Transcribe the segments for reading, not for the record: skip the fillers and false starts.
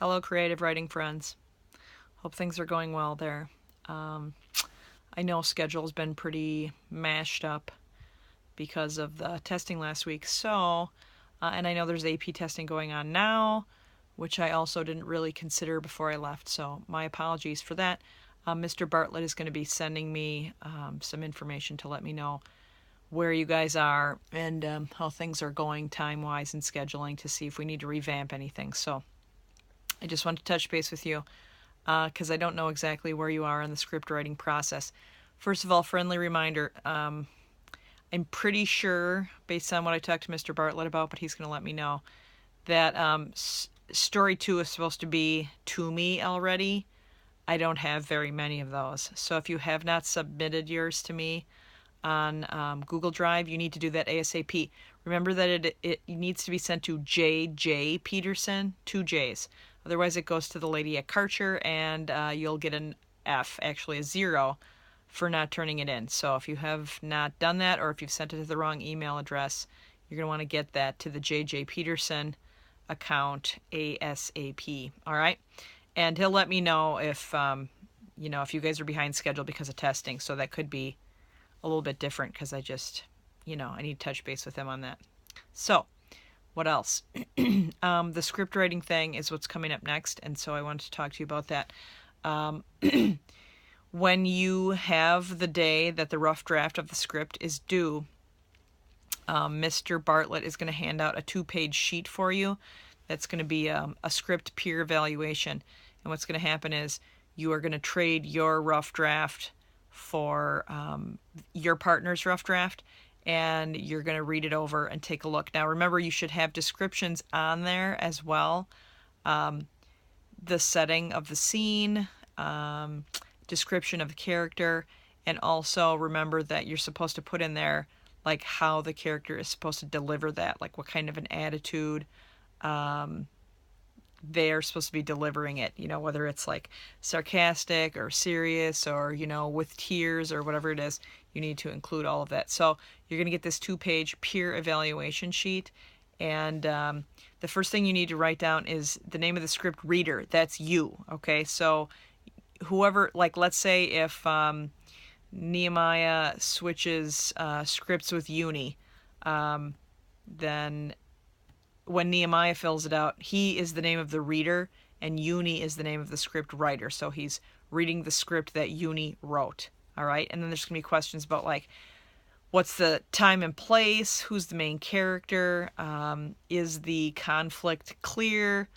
Hello, creative writing friends. Hope things are going well there. I know schedule's been pretty mashed up because of the testing last week, and I know there's AP testing going on now, which I also didn't really consider before I left, so my apologies for that. Mr. Bartlett is going to be sending me some information to let me know where you guys are and how things are going time-wise and scheduling to see if we need to revamp anything. So I just want to touch base with you because I don't know exactly where you are in the script writing process. First of all, friendly reminder, I'm pretty sure, based on what I talked to Mr. Bartlett about, but he's going to let me know, that story 2 is supposed to be to me already. I don't have very many of those. So if you have not submitted yours to me on Google Drive, you need to do that ASAP. Remember that it needs to be sent to J.J. Peterson, 2 J's. Otherwise, it goes to the lady at Karcher, and you'll get an F, actually a 0, for not turning it in. So if you have not done that, or if you've sent it to the wrong email address, you're going to want to get that to the J.J. Peterson account ASAP. All right? And he'll let me know if, if you guys are behind schedule because of testing. So that could be a little bit different because I just, I need to touch base with him on that. So, what else? The script writing thing is what's coming up next, and so I wanted to talk to you about that. When you have the day that the rough draft of the script is due, Mr. Bartlett is going to hand out a 2-page sheet for you. That's going to be a script peer evaluation. And what's going to happen is you are going to trade your rough draft for your partner's rough draft, and you're going to read it over and take a look. Now, remember, you should have descriptions on there as well. The setting of the scene, description of the character, and also remember that you're supposed to put in there like how the character is supposed to deliver that, like what kind of an attitude they're supposed to be delivering it, whether it's like sarcastic or serious or, with tears or whatever it is, you need to include all of that. So you're going to get this 2-page peer evaluation sheet, and the first thing you need to write down is the name of the script reader. That's you, okay? So whoever, like, let's say if Nehemiah switches scripts with Uni, then when Nehemiah fills it out, he is the name of the reader, and Uni is the name of the script writer. So he's reading the script that Uni wrote, all right? And then there's going to be questions about, like, what's the time and place, who's the main character, is the conflict clear,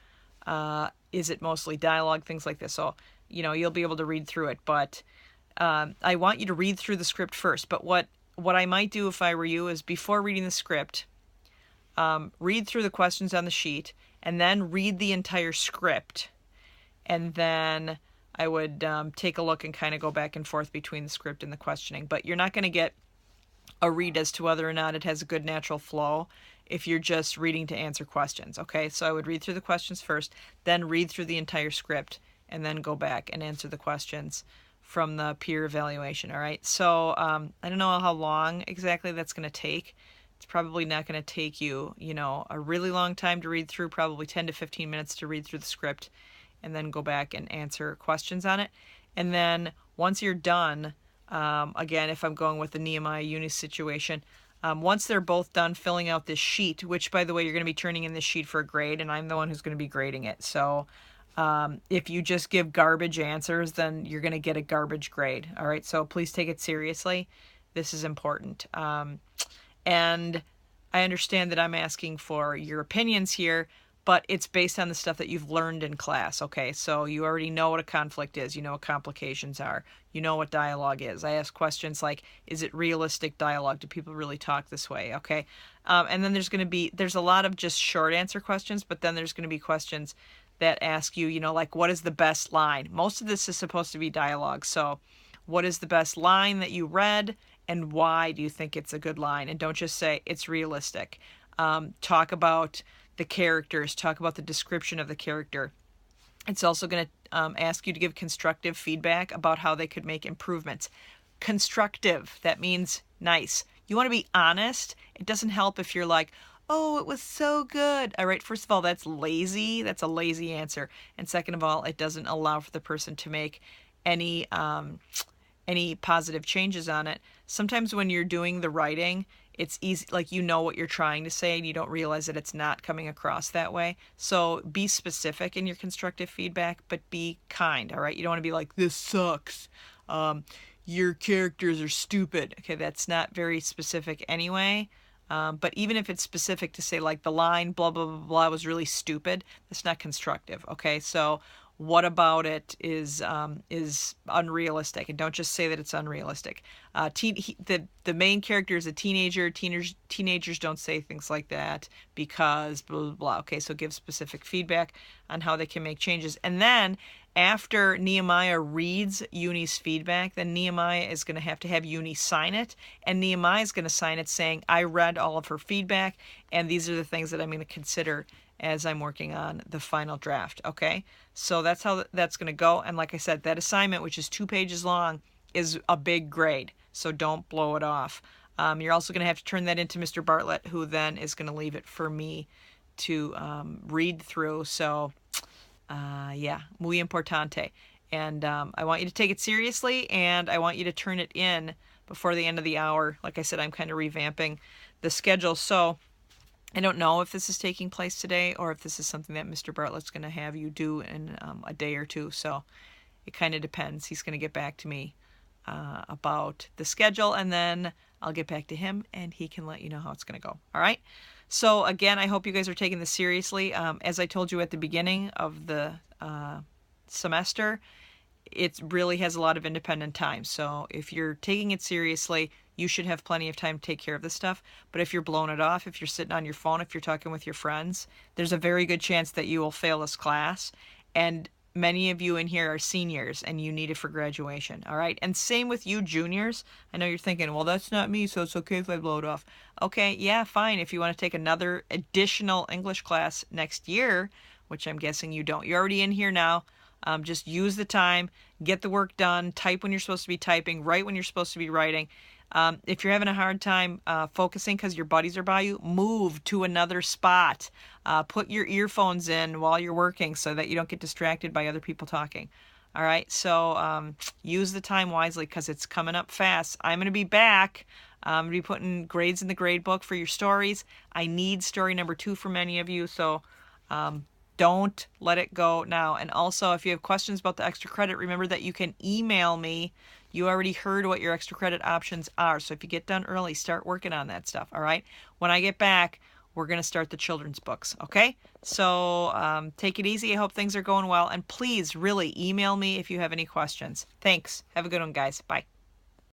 is it mostly dialogue, things like this. So, you'll be able to read through it, but I want you to read through the script first. But what I might do if I were you is before reading the script, read through the questions on the sheet, and then read the entire script. And then I would take a look and kind of go back and forth between the script and the questioning. But you're not going to get a read as to whether or not it has a good natural flow if you're just reading to answer questions, okay? So I would read through the questions first, then read through the entire script, and then go back and answer the questions from the peer evaluation, all right? So I don't know how long exactly that's going to take. It's probably not going to take you, a really long time to read through, probably 10 to 15 minutes to read through the script, and then go back and answer questions on it. And then once you're done, again, if I'm going with the Nehemiah Uni situation, once they're both done filling out this sheet, which, by the way, you're going to be turning in this sheet for a grade, and I'm the one who's going to be grading it. So if you just give garbage answers, then you're going to get a garbage grade. All right, so please take it seriously. This is important. And I understand that I'm asking for your opinions here, but it's based on the stuff that you've learned in class, okay? So you already know what a conflict is. You know what complications are. You know what dialogue is. I ask questions like, is it realistic dialogue? Do people really talk this way, okay? And then there's a lot of just short answer questions, but then there's going to be questions that ask you, like, what is the best line? Most of this is supposed to be dialogue, so what is the best line that you read, and why do you think it's a good line? And don't just say it's realistic. Talk about the characters. Talk about the description of the character. It's also going to ask you to give constructive feedback about how they could make improvements. Constructive, that means nice. You want to be honest. It doesn't help if you're like, oh, it was so good. All right, first of all, that's lazy. That's a lazy answer. And second of all, it doesn't allow for the person to make any any positive changes on it. Sometimes when you're doing the writing, it's easy, like you know what you're trying to say and you don't realize that it's not coming across that way. So be specific in your constructive feedback, but be kind, all right? You don't want to be like, this sucks. Your characters are stupid. Okay, that's not very specific anyway. But even if it's specific to say like the line blah blah blah blah was really stupid, that's not constructive. Okay, so what about it is unrealistic, and don't just say that it's unrealistic. The main character is a teenager. Teenagers don't say things like that because blah blah blah. Okay, so give specific feedback on how they can make changes, and then after Nehemiah reads Uni's feedback, then Nehemiah is going to have Uni sign it, and Nehemiah is going to sign it saying, I read all of her feedback, and these are the things that I'm going to consider as I'm working on the final draft. Okay, so that's how that's going to go. And like I said, that assignment, which is 2 pages long, is a big grade, so don't blow it off. You're also going to have to turn that into Mr. Bartlett, who then is going to leave it for me to read through. So yeah, muy importante. And I want you to take it seriously, and I want you to turn it in before the end of the hour. Like I said, I'm kind of revamping the schedule, so I don't know if this is taking place today or if this is something that Mr. Bartlett's going to have you do in a day or two. So it kind of depends. He's going to get back to me about the schedule, and then I'll get back to him, and he can let you know how it's going to go. All right? So again, I hope you guys are taking this seriously. As I told you at the beginning of the semester, it really has a lot of independent time. So if you're taking it seriously, you should have plenty of time to take care of this stuff. But if you're blowing it off, if you're sitting on your phone, if you're talking with your friends, there's a very good chance that you will fail this class. And many of you in here are seniors and you need it for graduation. All right. And same with you juniors. I know you're thinking, well, that's not me, so it's okay if I blow it off. Okay. Yeah, fine. If you want to take another additional English class next year, which I'm guessing you don't, you're already in here now. Just use the time, get the work done, type when you're supposed to be typing, write when you're supposed to be writing. If you're having a hard time focusing because your buddies are by you, move to another spot. Put your earphones in while you're working so that you don't get distracted by other people talking. All right, so use the time wisely because it's coming up fast. I'm going to be back. I'm going to be putting grades in the grade book for your stories. I need story number 2 from many of you, so don't let it go now. And also, if you have questions about the extra credit, remember that you can email me. You already heard what your extra credit options are. So if you get done early, start working on that stuff. All right. When I get back, we're going to start the children's books. Okay. So take it easy. I hope things are going well. And please really email me if you have any questions. Thanks. Have a good one, guys. Bye.